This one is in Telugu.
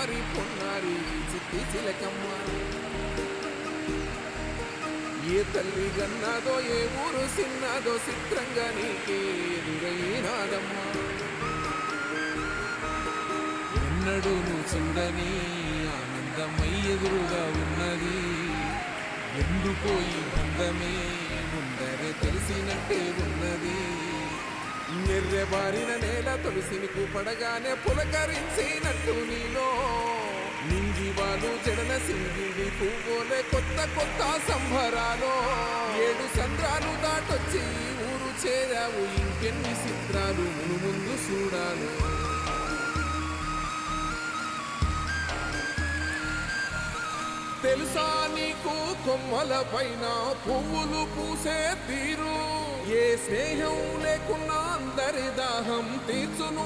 చిన్నారి పొన్నారి చిట్టి చిలకమ్మ. ఏ తల్లి గన్నదో ఏ ఊరు సిన్నదో చిత్రంగా నీకే ఎదురైనాదమ్మా. ఎన్నడూ నువ్వు చూడని ఆనందమై ఎదురుగా ఉన్నది. ఎందుకో ఈ బంధమే ముందరే తెలిసినట్టే ఉన్నది. ఎర్రెబారిన నేల తులసిని కూపడగానే పులకరించినట్టు నీలో నింగివాలు జడన సింగిడి పువ్వులే కొత్త కొత్త సంబరాలు. 7 సంద్రాలు దాటొచ్చి ఊరు చేరావు, ఇంకెన్ని చిత్రాలు ముందు చూడాలి. తెలుసా నీకు కొమ్మల పైన పువ్వులు పూసే తీరు, ఏ స్నేహం లేకున్నా అందరి దాహం తీర్చును.